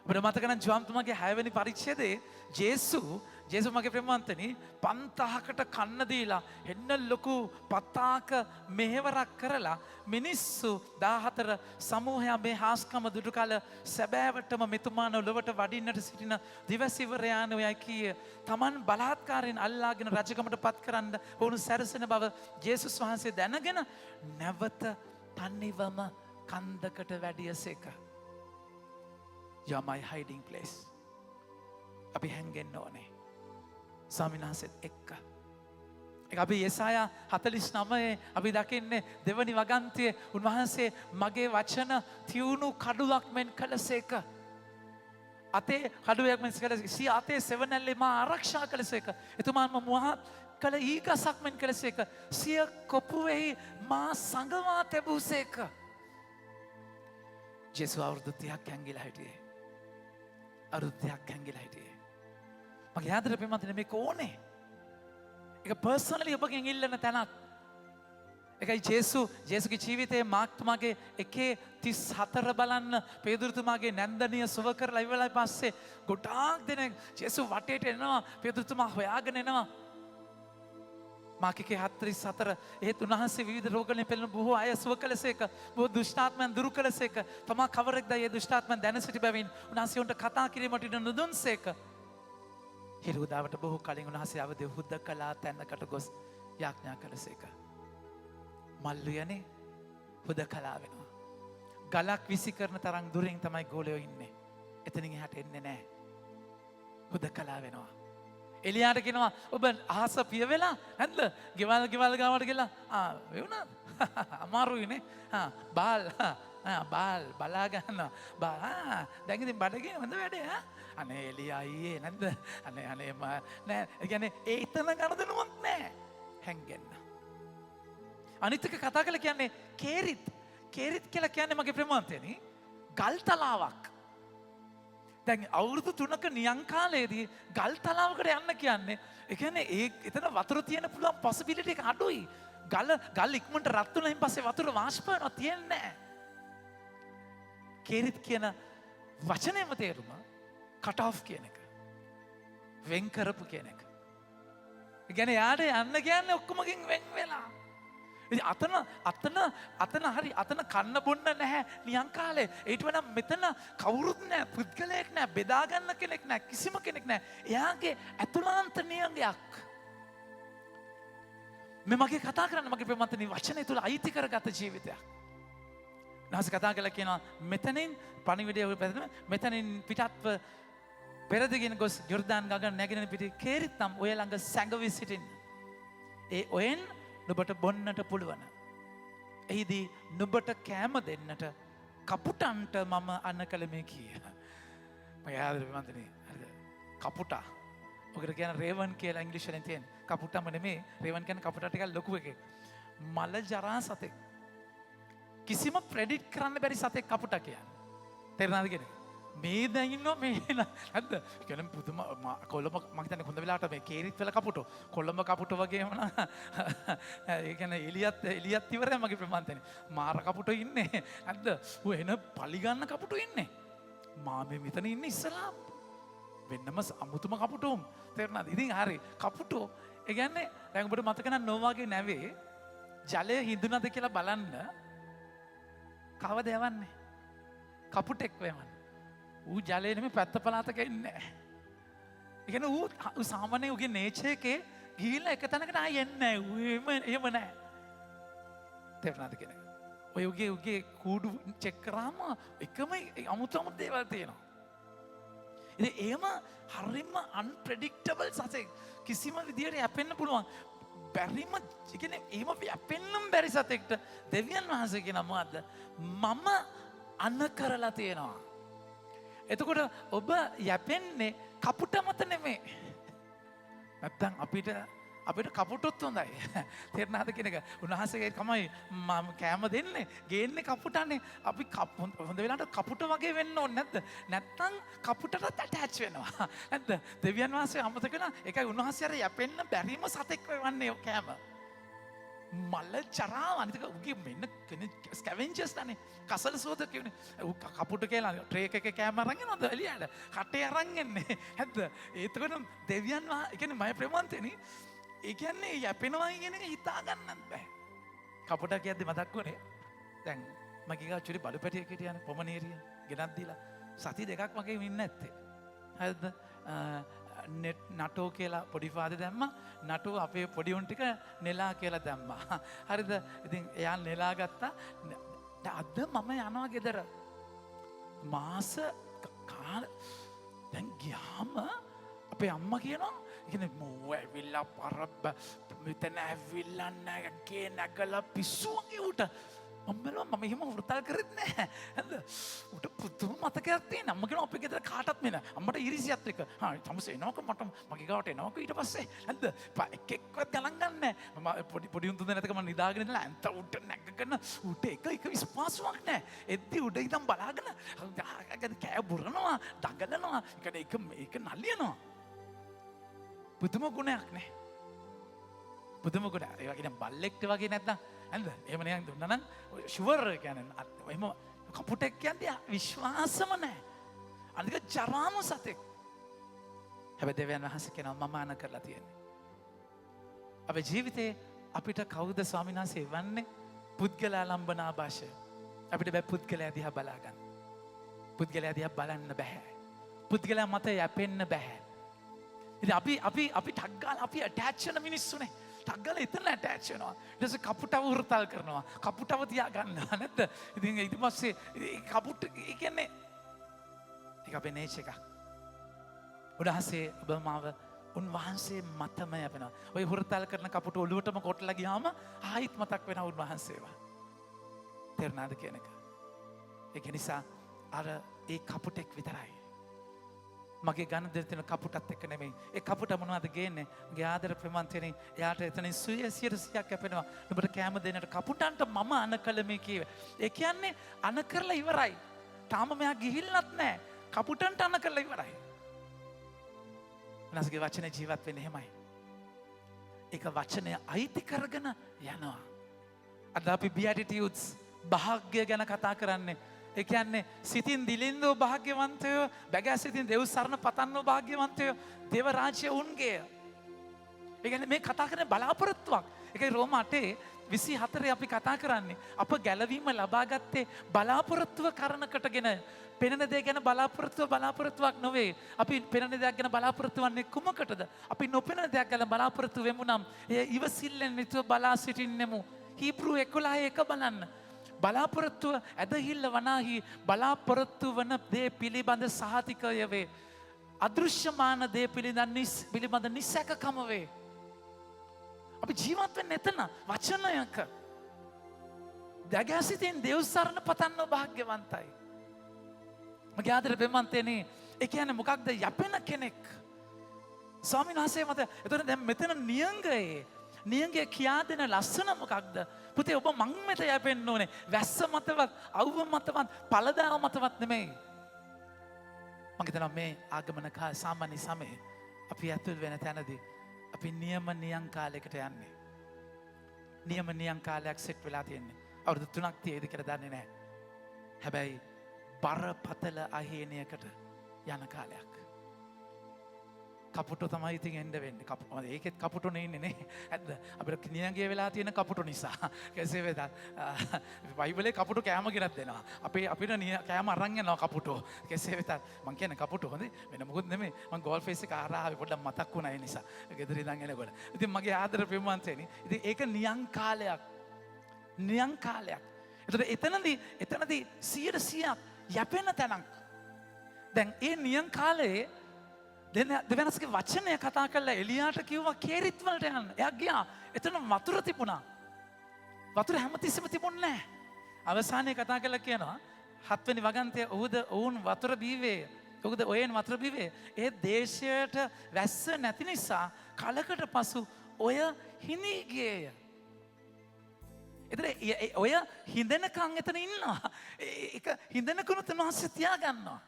ඔබට මතක නම් ජෝන්තුමාගේ 6 වෙනි පරිච්ඡේදයේ ජේසුස් මගේ ප්‍රේමවන්තනි 5000කට කන්න දීලා එන්න ලොකු පතාක මෙහෙවරක් කරලා මිනිස්සු 14 සමූහයා මේ හාස්කම දුටු කල සැබෑවටම මෙතුමාන ඔලවට වඩින්නට සිටින දිවසිවරයාණෝයයි කී තමන් බලාත්කාරයෙන් අල්ලාගෙන රජකමට පත් කරන්න වුණු සැරසෙන බව ජේසුස් වහන්සේ දැනගෙන නැවත තනිවම කන්දකට වැඩියසේක. You are my hiding place. අපි හැංගෙන්න ඕනේ. ස්වාමීන් වහන්සේත් එක්ක. ඒක අපි යෙසායා 49 අපි දකින්නේ දෙවනි වගන්තියේ උන්වහන්සේ මගේ වචන තියුණු කඩුවක් මෙන් කළසේක. අතේ කඩුවක් මෙන් කළසේක. සිය අතේ සෙවණැල්ලේ මා ආරක්ෂා කළසේක. එතුමාන්ම මුවහත් කළ ඊගසක් මෙන් කළසේක. සිය කොපුවෙහි මා සංගවා තැබූසේක. ජේසුස් අවුරුදු 30ක් හැංගිලා හිටියේ. අවුරුදු 30ක් හැංගිලා හිටියේ. මගේ ආදරේ ප්‍රේමන්තනේ මේක ඕනේ. ඒක පර්සනලි ඔබගෙන් ඉල්ලන තැනක්. එකයි ජේසුගේ ජීවිතයේ මාක්තුමාගේ 1:34 බලන්න පේදුරුතුමාගේ නැන්දනිය සුව කරලා ඉවරලා පස්සේ ගොඩාක් දෙනෙක් ජේසු වටේට එනවා. පේදුරුතුමා හොයාගෙන එනවා. මාක් 1:44 ඒත් උන්වහන්සේ විවිධ රෝගවලින් පෙළෙන බොහෝ අය සුව කළසේක. බොහෝ දුෂ්ටාත්මයන් දුරු කළසේක. තමා කවරෙක්ද ඒ දුෂ්ටාත්මයන් දැන සිටි බැවින් උන්වහන්සේ උන්ට කතා කිරීමට ඉඩ නොදුන්සේක. හිරුදාවට බොහෝ කලින් උන්වහන්සේ අවදි හුදකලා තැනකට ගොස් යාඥා කළසේක. මල්ලුයනේ හුදකලා වෙනවා. ගලක් විසි කරන තරම් දුරින් තමයි ගෝලයෝ ඉන්නේ. එතනින් එහාට එන්නේ නැහැ. හුදකලා වෙනවා. එලියාට කියනවා ඔබ අහස පිය වෙලා නැද්ද? ගෙවල් ගාවට ගිහලා වුණාද? අමාරුයිනේ. බාල් බලා ගන්නවා. දැන් ඉතින් බඩගින්න හොඳ වැඩේ අනේ එලියා අයියේ නැද්ද? අනේ නෑ. ඒ කියන්නේ ඒ ඉතන ගණදනුවක් නෑ. හැංගෙන්න. අනිත් එක කතා කරලා කියන්නේ කේරිත් කියලා කියන්නේ මගේ ප්‍රේමවන්තයනි ගල් තලාවක්. දැන් අවුරුදු 3ක නියං කාලයේදී ගල් තලාවකට යන්න කියන්නේ ඒ කියන්නේ එතන වතුර තියෙන පුළුවන් පොසිබිලිටි එක අඩුයි. ගල් ඉක්මනට රත් වුණායින් පස්සේ වතුර වාෂ්ප වෙනවා තියන්නේ නැහැ. කේරිත් කියන වචනේම තේරුම cut off කියන එක. වෙන් කරපු කියන එක. ඒ කියන්නේ යාට යන්න කියන්නේ ඔක්කොමකින් වෙන් වෙලා. අතන හරි අතන කන්න බොන්න නැහැ නියං කාලේ. ඊට වඩා මෙතන කවුරුත් නැහැ, පුද්ගලයෙක් නැහැ, බෙදා ගන්න කෙනෙක් නැහැ, කිසිම කෙනෙක් නැහැ. එයාගේ ඇතුළාන්ත නියඟයක්. මේ මගේ කතා කරන්න මගේ ප්‍රේමන්තනි වචනේ තුල අයිති කරගත ජීවිතයක්. නැහස කතා කළා කියනවා මෙතනින් පණිවිඩය මෙතනින් පිටත්ව පෙරදගෙන ගොස් යෝර්දාන් ගඟ නැගෙන පිටි කේරිත් නම් ඔය ළඟ සැඟවි සිටින්න. ඒ ඔයෙන් නුඹට බොන්නට පුළුවන්. එහිදී නුඹට කෑම දෙන්නට කපුටන්ට මම අන්න කළ මේ කිය. මගේ ආදරේ ප්‍රේමන්තනි හරිද? කපුටා. ඔකට කියන රේවන් කියලා ඉංග්‍රීසි වලින් තියෙන. කපුටම නෙමෙයි. රේවන් කියන්නේ කපුටා ටිකක් ලොකු එකෙක්. මල ජරා සතෙක්. කිසිම ප්‍රෙඩිට් කරන්න බැරි සතෙක් කපුටා කියන්නේ. තේරුණාද කියන්නේ? මේ දැන් ඉන්නවා මේ නැද්ද? කියන්නේ පුදුම කොළඹ මම හිතන්නේ හොඳ වෙලාවට මේ කේරිත් වල කපුටෝ කොළඹ කපුටෝ වගේම නා ඒ කියන්නේ එලියත් ඉවරයි මගේ ප්‍රමාන්තනේ. මාර කපුටෝ ඉන්නේ. නැද්ද? ඌ එන පලි ගන්න කපුටෝ ඉන්නේ. මා මේ මෙතන ඉන්නේ ඉස්සලා වෙන්නම අමුතුම කපුටෝම්. තේරුණාද? ඉතින් හරි කපුටෝ ඒ කියන්නේ දැන් ඔබට මතක නම් නෝවාගේ නැවේ ජලය හිඳුනද කියලා බලන්න කවද යවන්නේ? කපුටෙක් වෙවන්නේ. ඌ ජලය නෙමෙයි පැත්ත පළාතක ඉන්නේ. ඒ කියන්නේ ඌ සාමාන්‍ය ඌගේ නේචර් එකේ ගිහිල්ලා එක තැනකට ආයෙ එන්නේ නැහැ. ඌ එහෙම නැහැ. තේරුණාද කියන්නේ? ඔය ඌගේ කූඩු චෙක් කරාම එකම අමුතුම දේවල් තියෙනවා. ඉතින් එහෙම හරිම අන්ප්‍රෙඩික්ටබල් සතෙක් කිසිම විදියට යැපෙන්න පුළුවන්. බැරිම කියන්නේ එහෙම යැපෙන්නම් බැරි සතෙක්ට දෙවියන් වහන්සේ කියන මොකද්ද? මම අන්න කරලා තියෙනවා. එතකොට ඔබ යැපෙන්නේ කපුට මත නෙමෙයි. නැත්තම් අපිට කපුටොත් හොඳයි. තේරුණාද කියන එක? උන්වහන්සේගේ තමයි මම කෑම දෙන්නේ. ගේන්නේ කපුටනේ. අපි හොඳ වෙලාවට කපුට වගේ වෙන්න ඕනේ නැද්ද? නැත්තම් කපුටට ඇටච් වෙනවා. නැද්ද? දෙවියන් වහන්සේ අමතක වෙනවා. ඒකයි උන්වහන්සේ අර යැපෙන්න බැරිම සතෙක් වෙවන්නේ කෑම. මල ජරාව අනිතක උගේ මෙන්න කෙනෙක් ස්කැවෙන්ජර්ස් දන්නේ කසල සෝදක කියන්නේ ඌ කපුට කියලා ට්‍රේක් එකේ කෑම අරන් එනවද එළියට කටේ අරන් එන්නේ හැද්ද ඒතකොට දෙවියන් වා කියන්නේ මම ප්‍රේමන්තේනි ඒ කියන්නේ යැපෙනවා කියන එක හිතා ගන්නත් බෑ කපුට කියද්දි මතක් වුණේ දැන් මගේ ගාව චුරි බලු පැටියෙක් හිටියානේ පොමනේරිය ගෙනත් දීලා සති දෙකක් වගේ ඉන්න නැත්තේ හරිද නටෝ කියලා පොඩි පාදේ දැම්මා නටෝ අපේ පොඩි උන් ටික නෙලා කියලා දැම්මා හරිද ඉතින් එයා නෙලා ගත්තා අද මම යනවා ගෙදර මාස කාල දැන් ගියාම අපේ අම්මා කියනවා ඉතින් මෝ ඇවිල්ලා පරබ්බ මෙතන ඇවිල්ලා නැගගේ නැගලා පිස්සු වගේ උට මම එහෙම වෘතල් කරෙත් නැහැ. හරිද? උට පුදුම මතකයක් තියෙන. අම්ම කියනවා අපේ ගෙදර කාටවත් මෙන්න. අම්මට ඉරිසියත් එක්ක. තමස එනවක මට මගේ ගාවට එනවක ඊට පස්සේ. හරිද? එකෙක්වත් ගණන් ගන්නෑ. මම පොඩි උන් තුන් දෙනෙක් මම නිදාගෙන ඉඳලා ඇන්ත උට නැගගෙන උට එක විශ්වාසයක් නැහැ. එද්දි උඩ ඉඳන් බලාගෙන කෑ බුරනවා, දඟලනවා. ඒක නලියනවා. පුදුම ගුණයක් නේ. පුදුම ගුණ. ඒ වගේ නම් බල්ලෙක්ට වගේ නැත්නම් නේද? එහෙම නිකන් දුන්නා නම් ෂුවර් කියන්නේ එහෙම කපුටෙක් කියන්නේ විශ්වාසම නැහැ. අනික ජරාම සතෙක්. හැබැයි දෙවියන් වහන්සේ කියනවා මම අන කරලා තියෙන්නේ. අපේ ජීවිතේ අපිට කවුද ස්වාමීන් වහන්සේ වන්නේ? පුද්ගලයා ලම්බන ආభాෂය. අපිට බෑ පුද්ගලයා දිහා බලා ගන්න. පුද්ගලයා දිහා බලන්න බෑ. පුද්ගලයා මත යැපෙන්න බෑ. ඉතින් අපි ටක් ගාලා අපි ඇටච් වෙන මිනිස්සුනේ. ටක් ගාලා එතන ඇටච් වෙනවා. ඊට පස්සේ කපුටව වෘතල් කරනවා. කපුටව තියා ගන්නවා නැද්ද? ඉතින් ඊට පස්සේ කපුට ඒ කියන්නේ ඒක අපේ නේචර් එකක්. උන්වහන්සේ ඔබ මාව උන්වහන්සේ මතම යැපෙනවා. ඔය හුරතල් කරන කපුට ඔළුවටම කොටලා ගියාම ආයිත් මතක් වෙනවා උන්වහන්සේව. තේරුණාද කියන එක? ඒක නිසා අර ඒ කපුටෙක් විතරයි. මගේ ගන්න දෙන තියෙන කපුටත් එක්ක නෙමෙයි. ඒ කපුට මොනවද ගේන්නේ? මගේ ආදර ප්‍රේමන්තේනේ එයාට එතනින් 100%ක් කැපෙනවා. ඔබට කැම දෙන්නට කපුටන්ට මම අන කළ මේ කීවේ. ඒ කියන්නේ අන කරලා ඉවරයි. තාම මෙයා ගිහිල්ලත් නැහැ. කපුටන්ට අන කරලා ඉවරයි. උන්වහන්සේගේ වචනේ ජීවත් වෙන්නේ එහෙමයි. ඒක වචනය අයිති කරගෙන යනවා. අද අපි beatitudes භාග්‍ය ගැන කතා කරන්නේ. ඒ කියන්නේ සිතින් දිලින්දෝ භාග්‍යවන්තයෝ, බැගෑ සිතින් දෙව් සරණ පතන්නෝ භාග්‍යවන්තයෝ, දේව රාජ්‍ය උන්ගේ. ඒ කියන්නේ මේ කතා කරන්නේ බලාපොරොත්තුවක්. ඒකයි රෝම 8:24 අපි කතා කරන්නේ. අප ගැලවීම ලබා ගත්තේ බලාපොරොත්තුව කරනකටගෙන. පෙනෙන දේ ගැන බලාපොරොත්තුවක් නොවේ. අපි පෙනෙන දෙයක් ගැන බලාපොරොත්තු වන්නේ කුමකටද? අපි නොපෙනෙන දෙයක් ගැන බලාපොරොත්තු වෙමු නම් ඒ ඉවසිල්ලෙන් නිතර බලා සිටින්නෙමු. හීබ්‍රු 11:1 බලන්න. බලාපොරොත්තුව ඇදහිල්ල වනාහි බලාපොරොත්තු වන දේ පිළිබඳ සහතිකය වේ. අදෘශ්‍යමාන දේ පිළිබඳ නිසැකකම වේ. අපි ජීවත් වෙන්නේ එතන වචනයක. දගැසිතින් දෙව් සරණ පතන්න භාග්‍යවන්තයි. මගේ ආදර බෙමන්තේනේ ඒ කියන්නේ මොකක්ද? යැපෙන කෙනෙක්. ස්වාමීන් වහන්සේ මත එතන දැන් මෙතන නියංගය කියා දෙන ලස්සන මොකක්ද? පුතේ ඔබ මං මෙත යැපෙන්න ඕනේ. වැස්ස මතවත්, අවුව මතවත්, පළදාව මතවත් නෙමෙයි. මම හිතනවා මේ ආගමන සාමාන්‍ය සමයේ අපි ඇතුල් වෙන තැනදී අපි නියම් කාලයකට යන්නේ. නියම් කාලයක් සෙට් වෙලා තියෙන්නේ. අවුරුදු 3ක් තියෙයිද කියලා දන්නේ නැහැ. හැබැයි බරපතල අහේනියකට යන කාලයක්. කපුටෝ තමයි ඉතින් එන්න වෙන්නේ. ඒකෙත් කපුටෝනේ ඉන්නේ නේ. ඇත්ත. අපිට නියංගය වෙලා තියෙන කපුටෝ නිසා. කෙසේ වෙතත් බයිබලේ කපුටෝ කෑම ගෙනත් දෙනවා. අපිට කෑම අරන් යනවා කපුටෝ. කෙසේ වෙතත් මං කියන්නේ කපුටෝ හොඳේ. වෙන මොකුත් නෙමෙයි. මං ගෝල් ෆේස් එක ආරාවේ පොඩ්ඩක් මතක් වුණා ඒ නිසා. ගෙදර ඉඳන් එනකොට. ඉතින් මගේ ආදර ප්‍රේමවන්තයනි. ඉතින් ඒක නියං කාලයක්. එතනදී 100% යැපෙන තැනක්. දැන් ඒ නියං කාලේ දෙවනස්ගේ වචනය කතා කරලා එලියාට කිව්වා කේරිත් වලට යන්න. එයා ගියා. එතන වතුර තිබුණා. වතුර හැමතිස්සෙම තිබුණේ නැහැ. අවසානයේ කතා කරලා කියනවා 7 වෙනි වගන්තයේ ඔවුන් වතුර බීවේ. ඔයන් වතුර බීවේ. ඒ දේශයට වැස්ස නැති නිසා කලකට පසු ඔය හිනී ගියේය. එතන ඔය හිඳනකන් එතන ඉන්නවා. ඒක හිඳනකුණු තුනහස තියා ගන්නවා.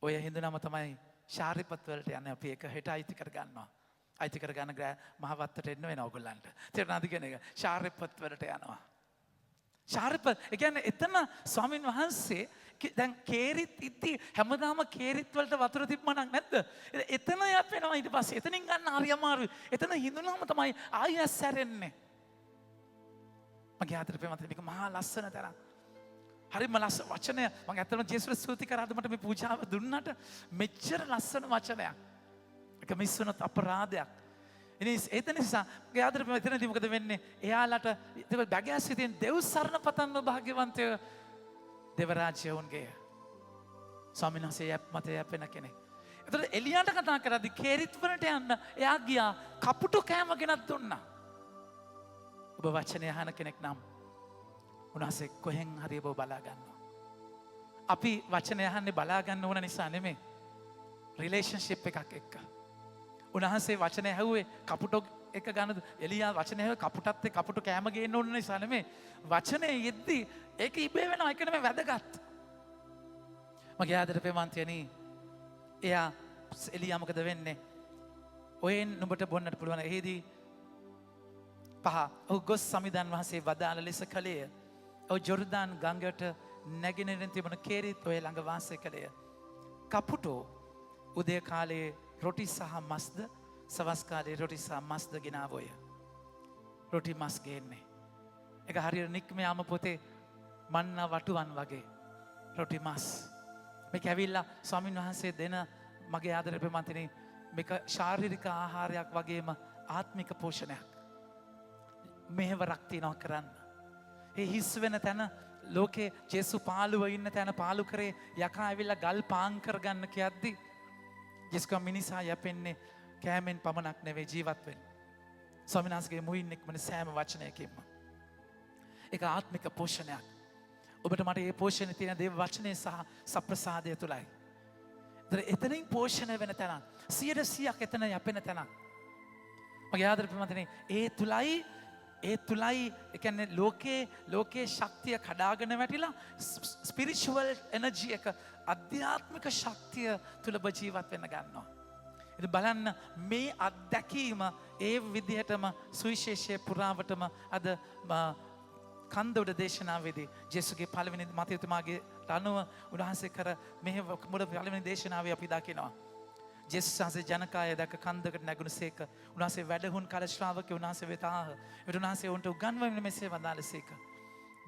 ඔය හිඳනම තමයි ශාරිපත් වලට යන්නේ. අපි ඒක හෙට අයිති කර ගන්නවා. අයිති කර ගන්න මහවත්තට එන්න වෙනවා ඔයගොල්ලන්ට. තේරුණාද කියන එක? ශාරිපත් වලට යනවා. ශාරිපත් ඒ කියන්නේ එතන ස්වාමින් වහන්සේ දැන් කේරිත් ඉති හැමදාම කේරිත් වලට වතුර තිබ්බම නැද්ද? එතන යපෙනවා ඊට පස්සේ. එතනින් ගන්න හරි අමාරුයි. එතන හිඳුනම තමයි ආයෙත් සැරෙන්නේ. මගේ ආදර ප්‍රේමවත් මේක මහා ලස්සන තරම්. හරිම ලස්සන වචනය. මම ඇත්තටම ජේසුස් ස්තුති කරා මට මේ පූජාව දුන්නට මෙච්චර ලස්සන වචනයක්. ඒක මිස් වුණත් අපරාධයක්. ඒ නිසා මගේ ආදර ප්‍රේම එතනදී මොකද වෙන්නේ? එයාලට බැගෑ සිටින් දෙව් සරණ පතන්න භාග්‍යවන්තයෝ දේව රාජ්‍ය උන්ගේ. ස්වාමීන් වහන්සේ මත යැපෙන කෙනෙක්. එතකොට එලියාට කතා කරද්දී කේරිත් වලට යන්න එයා ගියා කපුටු කෑම ගෙනත් දුන්නා. ඔබ වචනය අහන කෙනෙක් නම් උන්වහන්සේ කොහෙන් හරි ඔබ බලා ගන්නවා. අපි වචනය අහන්නේ බලා ගන්න ඕන නිසා නෙමෙයි. රිලේෂන්ෂිප් එකක් එක්ක. උන්වහන්සේ වචනය ඇහුවේ කපුටෝ එක ගන්නද? එලියා වචනය ඇහුවේ කපුටත් එක්ක කපුටෝ කෑම ගේන්න ඕන නිසා නෙමෙයි. වචනේ යෙද්දි ඒක ඉබේ වෙනවා. ඒක නෙමෙයි වැදගත්. මගේ ආදර ප්‍රේමන්තයනි එයා එලියා මොකද වෙන්නේ? ඔයෙන් නුඹට බොන්නට පුළුවන්. එහිදී පහ ඔහු ගොස් සමිඳන් වහන්සේ වදාළ ලෙස කළේය. ඔහු ජොර්දාන් ගඟට නැගෙනහිරින් තිබුණු කේරිත් ඔය ළඟ වාසය කළේය. කපුටෝ උදේ කාලයේ රොටි සහ මස්ද සවස් කාලයේ රොටි සහ මස්ද ගෙනාවෝය. රොටි මස් ගේන්නේ. ඒක හරියට නික්මයාම පොතේ මන්නා වටුවන් වගේ රොටි මස්. මේක ඇවිල්ලා ස්වාමින් වහන්සේ දෙන මගේ ආදරේ ප්‍රේමන්තනි මේක ශාරීරික ආහාරයක් වගේම ආත්මික පෝෂණයක්. මෙහෙවරක් තියනවා කරන්න. ඒ හිස් වෙන තැන ලෝකේ ජේසු පාළුව ඉන්න තැන පාළු කරේ යකා ඇවිල්ලා ගල් පාන් කරගන්න කියද්දි ජේසුක මිනිසා යැපෙන්නේ කෑමෙන් පමණක් නෙවෙයි ජීවත් වෙන්නේ. ස්වාමීන් වහන්සේගේ මුවින් නික්මන සෑම වචනයකින්ම. ඒක ආත්මික පෝෂණයක්. ඔබට මට මේ පෝෂණය තියෙන දේව වචනේ සහ සප්‍රසාදය තුලයි. එතනින් පෝෂණය වෙන තැනක් 100%ක් එතන යැපෙන තැනක්. මගේ ආදර ප්‍රේමන්තනේ ඒ තුලයි ඒ කියන්නේ ලෝකේ ශක්තිය කඩාගෙන වැටිලා ස්පිරිචුවල් එනර්ජි එක අධ්‍යාත්මික ශක්තිය තුල ඔබ ජීවත් වෙන්න ගන්නවා. ඉතින් බලන්න මේ අත්දැකීම ඒ විදිහටම සුවිශේෂයේ පුරාවටම අද කන්දොඩ දේශනාවේදී ජේසුගේ පළවෙනි මතයතුමාගේ අනුව උන්වහන්සේ කර මෙහෙ මුල පළවෙනි දේශනාවේ අපි දකිනවා. ජේසුස් වහන්සේ ජනකාය දැක කන්දකට නැගුණසේක. උන්වහන්සේ වැඩහුන් කල ශ්‍රාවකයෝ උන්වහන්සේ වෙත ආහ. උන්වහන්සේ උන්ට උගන්වමින් මෙසේ වදාළසේක.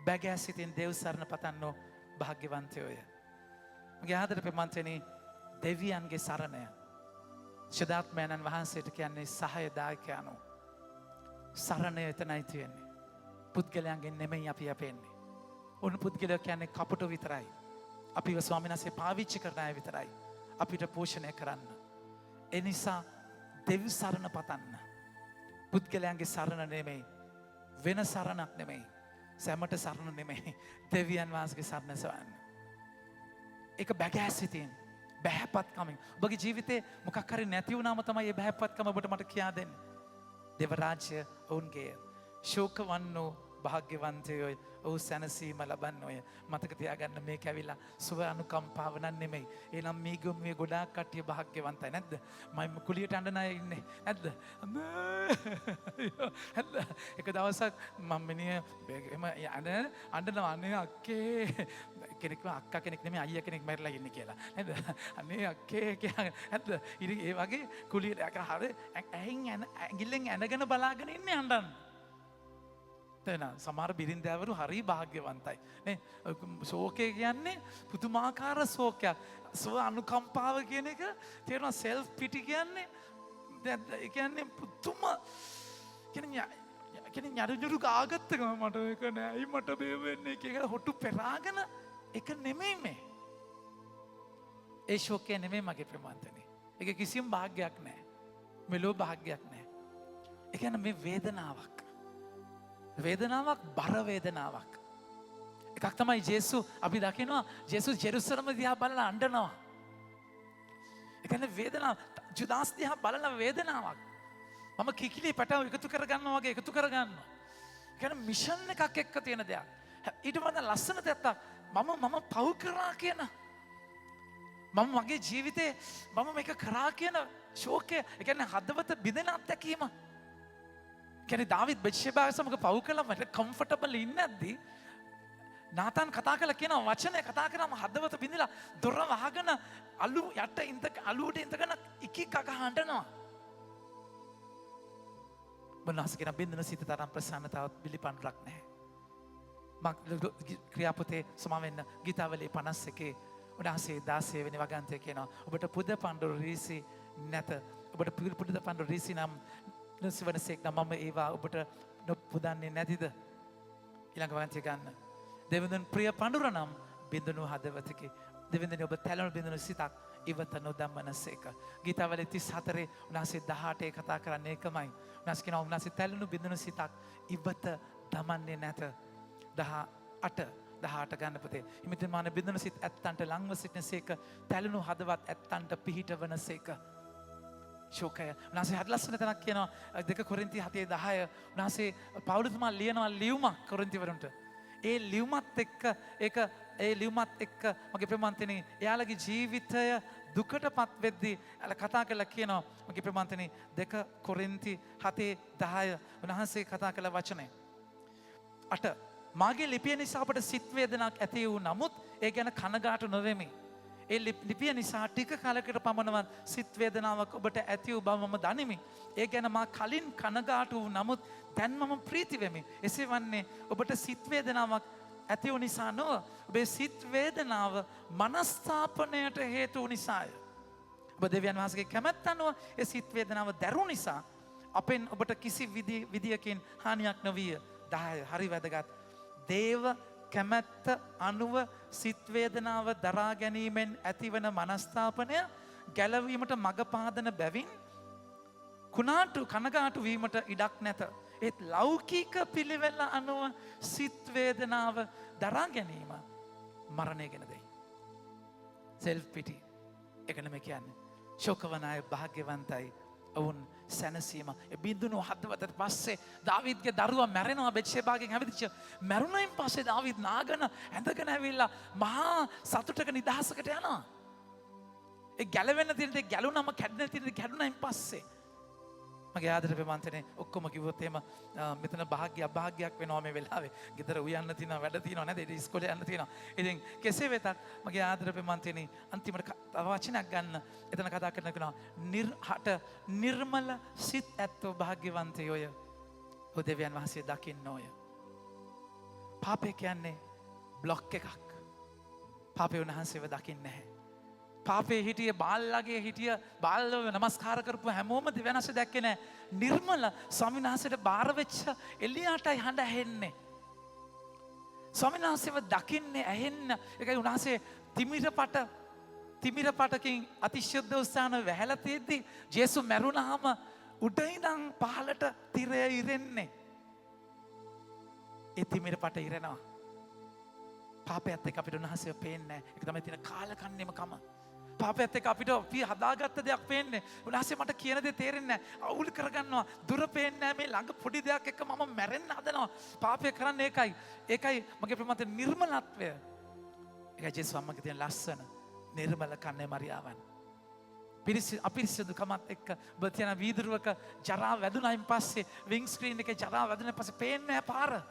බැගෑ සිතින් දෙව් සරණ පතන්නෝ භාග්‍යවන්තයෝය. මගේ ආදර ප්‍රේමන්තනි දෙවියන්ගේ සරණය. ශදාත්මයන්න් වහන්සේට කියන්නේ සහායදායකයන්ෝ. සරණය එතනයි තියෙන්නේ. පුද්ගලයන්ගෙන් නෙමෙයි අපි යැපෙන්නේ. උන් පුද්ගලයෝ කියන්නේ කපුටෝ විතරයි. අපිව ස්වාමීන් වහන්සේ පාවිච්චි කරන අය විතරයි. අපිට පෝෂණය කරන්න. ඒ නිසා දෙවි සරණ පතන්න. පුද්ගලයන්ගේ සරණ නෙමෙයි. වෙන සරණක් නෙමෙයි. සැමට සරණ නෙමෙයි. දෙවියන් වහන්සේගේ සරණ සොයන්න. ඒක බැගෑ සිතින් බහැපත්කමින්. ඔබගේ ජීවිතේ මොකක් හරි නැති වුණාම තමයි මේ බහැපත්කම ඔබට මට කියා දෙන්නේ. දේව රාජ්‍ය ඔවුන්ගේ ශෝක වන්නෝ භාග්‍යවන්තයෝ ඔහු සැනසීම ලබන්නෝය. මතක තියාගන්න මේක ඇවිල්ලා සුව අනුකම්පාව නම් නෙමෙයි. එනම් මේ ගොඩාක් කට්ටිය භාග්‍යවන්තයි නැද්ද? මම කුලියට අඬන අය ඉන්නේ නැද්ද? නැද්ද? එක දවසක් මම මිනිහ එම අඬනවා අනේ අක්කේ කෙනෙක්ව අක්කා කෙනෙක් නෙමෙයි අයියා කෙනෙක් මැරිලා ඉන්නේ කියලා. නේද? අනේ අක්කේ කියලා නැද්ද? ඉතින් ඒ වගේ කුලියට හරි ඇඟිල්ලෙන් ඇනගෙන බලාගෙන ඉන්නේ අඬන. සමහර බිරින්දෑවරු හරි භාග්‍යවන්තයි. නේ ශෝකය කියන්නේ පුදුමාකාර ශෝකයක්. ස්ව අනුකම්පාව කියන එක තේරෙනවා. සෙල්ෆ් පිටි කියන්නේ ඒ කියන්නේ පුදුම කියන්නේ ñaruñuru ගාගත්ත ගම මට ඒක නෑ. අයි මට මේ වෙන්නේ කියලා හොටු පෙරාගෙන ඒක නෙමෙයි මේ. ඒ ශෝකය නෙමෙයි මගේ ප්‍රමාන්තනේ. ඒක කිසිම භාග්යක් නෑ. මෙලෝ භාග්යක් නෑ. ඒ කියන්නේ මේ වේදනාවක්. වේදනාවක් බර වේදනාවක්. එකක් තමයි ජේසු අපි දකිනවා ජේසු ජෙරුසලම දිහා බලලා අඬනවා. ඒ කියන්නේ වේදනාව ජුදාස් දිහා බලන වේදනාවක්. මම කිකිලි පැටව එකතු කරගන්නවා වගේ එකතු කරගන්නවා. ඒ කියන්නේ මිෂන් එකක් එක්ක තියෙන දෙයක්. ඊට වඩා ලස්සන දෙයක් මම පව් කරා කියන මම මගේ ජීවිතේ මම මේක කරා කියන ශෝකය. ඒ කියන්නේ හදවත බිඳෙන අත්දැකීම. කියන්නේ දාවිද් බෙත්ෂෙබා සමග පව් කළා මට කම්ෆර්ටබල් ඉන්නේ නැද්දි නාතන් කතා කළා කියන වචනය කතා කරාම හදවත බිඳිලා දොර වහගෙන අලු යට අලුවට ඉඳගෙන ඉකි කක හඬනවා. මොනවාස කියන බින්දන සිත තරම් ප්‍රසන්නතාවක් පිළිපන්රක් නැහැ. ක්‍රියාපොතේ සමාවෙන්න ගීතාවලියේ 51 උදාසේ 16 වෙනි වගන්තය කියනවා ඔබට පුද පඬුරු රීසි නැත. ඔබට පුද පඬුරු රීසි නම් නොසිවනසෙක් නම් මම ඒවා ඔබට නොපුදන්නේ නැතිද? ඊළඟ වගන්තය ගන්න. දෙවිඳුන් ප්‍රිය පඬුර නම් බිඳුණු හදවතකි. දෙවිඳුනි ඔබ තැලුණු බිඳුණු සිතක් ඉවත නොදමනසේක. ගීතාවලියේ 34 උනාසේ 18 කතා කරන්නේ ඒකමයි. උනාස් කියනවා උනාසේ තැලුණු බිඳුණු සිතක් ඉවත දමන්නේ නැත. 18 ගන්න පුතේ. හිමිතුන් මාන බිඳුණු සිත ඇත්තන්ට ලංව සිටිනසේක. තැලුණු හදවත් ඇත්තන්ට පිහිටවනසේක. ශෝකය. උන්වහන්සේ හරි ලස්සන තැනක් කියනවා 2 කොරින්ති 7:10. උන්වහන්සේ පවුලතුමා ලියනවා ලියුමක් කොරින්තිවරුන්ට. ඒ ලියුමත් එක්ක මගේ ප්‍රේමන්තනේ එයාලගේ ජීවිතය දුකටපත් වෙද්දී කතා කරලා කියනවා මගේ ප්‍රමාන්තනේ 2 කොරින්ති 7:10 උන්වහන්සේ කතා කළ වචනේ. 8 මාගේ ලිපිය නිසා අපට සිත් වේදනාවක් ඇති වූ නමුත් ඒ ගැන කනගාටු නොවෙමි. ඒ ලිපිය නිසා ටික කාලයකට පමණවත් සිත් වේදනාවක් ඔබට ඇති වූ බව මම දනිමි. ඒ ගැන මා කලින් කනගාටු වූ නමුත් දැන් මම ප්‍රීති වෙමි. එසේ වන්නේ ඔබට සිත් වේදනාවක් ඇති වූ නිසා නොව ඔබේ සිත් වේදනාව මනස්ථාපනයට හේතු වූ නිසාය. ඔබ දෙවියන් වහන්සේගේ කැමැත්ත අනුව ඒ සිත් වේදනාව දැරුණු නිසා අපෙන් ඔබට කිසි විදියකින් හානියක් නොවිය. 10 හරි වැදගත්. දේව කැමැත්ත අනුව සිත් වේදනාව දරා ගැනීමෙන් ඇතිවන මනස්ථාපනය ගැලවීමට මඟ පාදන බැවින් කනගාටු වීමට ඉඩක් නැත. ඒත් ලෞකික පිළිවෙල අනුව සිත් වේදනාව දරා ගැනීම මරණය ගැන දෙයි. සෙල්ෆ් පිටි එකන මේ කියන්නේ. ශෝකවන අය භාග්‍යවන්තයි. ඔවුන් සැනසීම බිඳුණු හදවතට පස්සේ දාවිද්ගේ දරුවා මැරෙනවා බෙත්ෂෙබාගෙන් හැවිදිච්ච මැරුණයින් පස්සේ දාවිද් නාගන ඇඳගෙන ඇවිල්ලා මහා සතුටක නිදහසකට යනවා. ඒ ගැලවෙන්න තියෙන දේ ගැලුණාම කැඩෙන්න තියෙන දේ කැඩුණයින් පස්සේ මගේ ආදර ප්‍රමාන්තනේ ඔක්කොම කිව්වොත් එහෙම මෙතන භාග්‍ය අභාග්‍යයක් වෙනවා මේ වෙලාවේ. ගෙදර උයන්න තියෙනවා වැඩ තියෙනවා නේද? ඉස්කෝලේ යන්න තියෙනවා. ඉතින් කෙසේ වෙතත් මගේ ආදර ප්‍රමාන්තනේ අන්තිමට වචනයක් ගන්න එතන කතා කරනවා නිර්මල සිත් ඇත්තෝ භාග්‍යවන්තයෝය. දෙවියන් වහන්සේ දකින්නෝය. පාපය කියන්නේ බ්ලොක් එකක්. පාපය උන්වහන්සේව දකින්නේ නැහැ. පාපේ හිටිය බාල්ලගේ හිටිය බාල්ලව නමස්කාර කරපු හැමෝම දෙවියන් වහන්සේ දැක්කේ නැහැ. නිර්මල ස්වාමීන් වහන්සේට බාර වෙච්ච එලියාටයි හඬ ඇහෙන්නේ. ස්වාමීන් වහන්සේව දකින්නේ ඇහෙන්න. ඒකයි උන්වහන්සේ තිමිර පටකින් අතිශුද්ධ ස්ථාන වැහැලා තියෙද්දි ජේසු මැරුණාම උඩ ඉඳන් පහළට තිරය ඉරෙන්නේ. ඒ තිමිර පට ඉරෙනවා. පාපයත් එක්ක අපිට උන්වහන්සේව පේන්නේ නැහැ. ඒක තමයි තියෙන කාලකන්නියම කම. පාපයත් එක්ක අපිට අපි හදාගත්ත දෙයක් පේන්නේ. උන්වහන්සේ මට කියන දේ තේරෙන්නේ නැහැ. අවුල් කරගන්නවා. දුර පේන්නේ නැහැ. මේ ළඟ පොඩි දෙයක් එක්ක මම මැරෙන්න හදනවා. පාපය කරන්නේ ඒකයි මගේ ප්‍රමාද නිර්මලත්වය. ඒකයි ජේසුස් අම්මගේ තියෙන ලස්සන නිර්මල කන්නේ මරියාවන්. අපිරිසිදුකමත් එක්ක ඔබ තියන වීදුරුවක ජරා වැදුනයින් පස්සේ විං ස්ක්‍රීන් එකේ ජරා වැදුනයින් පස්සේ පේන්නේ නැහැ පාර.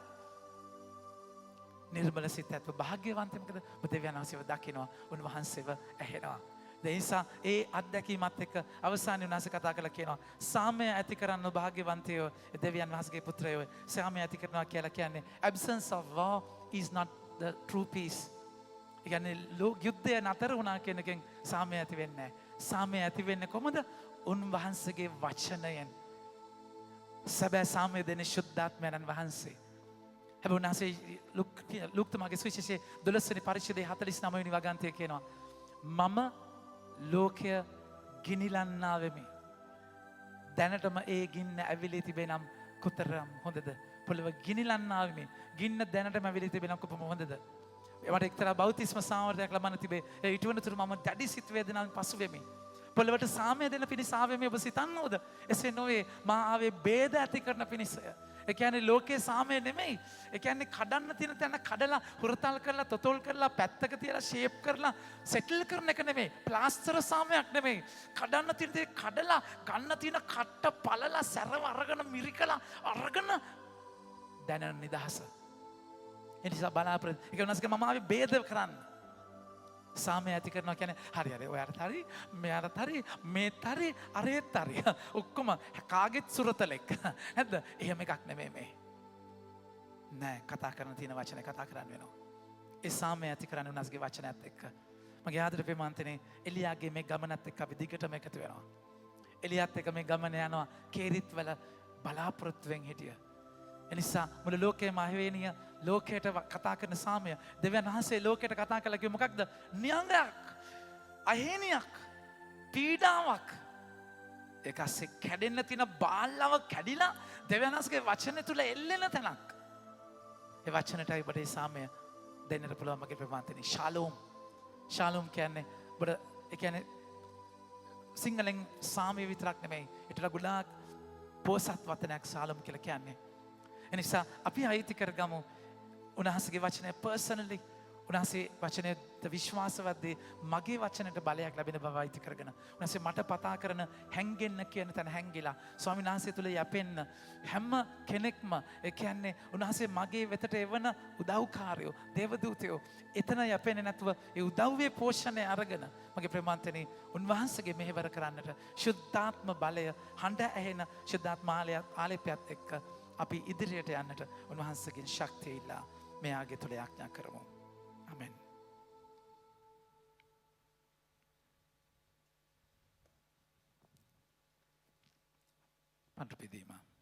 නිර්මල සිත ඇත්ව භාග්‍යවන්තයි. මොකද ඔබ දෙවියන් වහන්සේව දකිනවා, උන්වහන්සේව ඇහෙනවා. ඒ නිසා ඒ අත්දැකීමත් එක්ක අවසානයේ උන්වහන්සේ කතා කරලා කියනවා සාමය ඇති කරන්න භාග්‍යවන්තයෝ දෙවියන් වහන්සේගේ පුත්‍රයෝ. සාමය ඇති කරනවා කියලා කියන්නේ absence of war is not the true peace. ඒ කියන්නේ යුද්ධය නතර වුණා කියන එකෙන් සාමය ඇති වෙන්නේ නැහැ. සාමය ඇති වෙන්නේ කොහොමද? උන්වහන්සේගේ වචනයෙන්. සැබෑ සාමය දෙන්නේ ශුද්ධාත්මයන් වහන්සේ. හැබැයි උන්වහන්සේ ලුක්තුමාගේ සුවිශේෂයේ 12 වෙනි පරිච්ඡේදයේ 49 වෙනි වගන්තිය කියනවා මම ලෝකය ගිනිලන්නා වෙමි. දැනටම ඒ ගින්න ඇවිලී තිබේ නම් කොතරම් හොඳද? පොළව ගිනිලන්නා වෙමි. ගින්න දැනටම ඇවිලී තිබේ නම් කොපමණ හොඳද? මට එක්තරා බෞතිස්ම සාමර්ථයක් ලබන්න තිබේ. ඒ ඊටවනතුරු මම දැඩි සිත් වේදනාවෙන් පසු වෙමි. පොළවට සාමය දෙන පිණිස ආවේ මේ ඔබ සිතන්නෝද? එසේ නොවේ. මා ආවේ බේද ඇති කරන පිණිසය. ඒ කියන්නේ ලෝකේ සාමය නෙමෙයි. ඒ කියන්නේ කඩන්න තියෙන තැන කඩලා හුරතල් කරලා තොතොල් කරලා පැත්තක තියලා ෂේප් කරලා සෙටල් කරන එක නෙමෙයි. ප්ලාස්ටර් සාමයක් නෙමෙයි. කඩන්න තියෙන දේ කඩලා ගන්න තියෙන කට්ට පළලා සැරව අරගෙන මිරිකලා අරගෙන දැනන නිදහස. ඒ නිසා බලාපොරොත්තු ඒක උනස්ගේ මම ආවේ බේද කරන්න. සාමය ඇති කරනවා කියන්නේ හරි ඔයාට හරි මෙයාට හරි මේත් හරි අරේත් හරි ඔක්කොම කාගෙත් සුරතලෙක් නැද්ද? එහෙම එකක් නෙමෙයි මේ. නෑ කතා කරන තියෙන වචනේ කතා කරන්න වෙනවා. ඒ සාමය ඇති කරන්නේ උනස්ගේ වචනයත් එක්ක. මගේ ආදර ප්‍රේමන්තනේ එලියාගේ මේ ගමනත් එක්ක අපි දිගටම එකතු වෙනවා. එලියාත් එක්ක මේ ගමන යනවා කේරිත් වල බලාපොරොත්තුෙන් හිටිය. එනිසා මුළු ලෝකයේම අහිවේනිය ලෝකයට කතා කරන සාමය දෙවියන් වහන්සේ ලෝකයට කතා කළා කිව්ව මොකක්ද? නියඟයක්, අහේනියක්, පීඩාවක්. ඒකස්සේ කැඩෙන්න තියෙන බාල්ලව කැඩිලා දෙවියන් වහන්සේගේ වචන තුල එල්ලෙන තැනක්. ඒ වචනටයි ඔබට සාමය දෙන්නට පුළුවන් මගේ ප්‍රමාන්තනේ. ශාලෝම්. ශාලෝම් කියන්නේ ඔබට ඒ කියන්නේ සිංහලෙන් සාමය විතරක් නෙමෙයි. ඒටලා ගොඩාක් පොසත් වචනයක් ශාලෝම් කියලා කියන්නේ. එනිසා අපි අයිති කරගමු උන්වහන්සේගේ වචනය පර්සනලි. උන්වහන්සේ වචනය ජීවන්ත විශ්වාසවත්දී මගේ වචනට බලයක් ලැබෙන බව අයිති කරගෙන උන්වහන්සේ මට පතා කරන හැංගෙන්න කියන තැන හැංගිලා ස්වාමීන් වහන්සේ තුල යැපෙන්න හැම කෙනෙක්ම ඒ කියන්නේ උන්වහන්සේ මගේ වෙතට එවන උදව්කාරයෝ දේවදූතයෝ එතන යැපෙන්නේ නැතුව ඒ උදව්වේ පෝෂණය අරගෙන මගේ ප්‍රේමාන්තනි උන්වහන්සේගේ මෙහෙවර කරන්නට ශුද්ධාත්ම බලය හඬ ඇහෙන ශුද්ධාත්ම ආලේපයත් එක්ක අපි ඉදිරියට යන්නට උන්වහන්සේගෙන් ශක්තිය ඉල්ලා මෙයාගේ තුල යාඥා කරමු. ආමෙන්. පන්තු පිදීම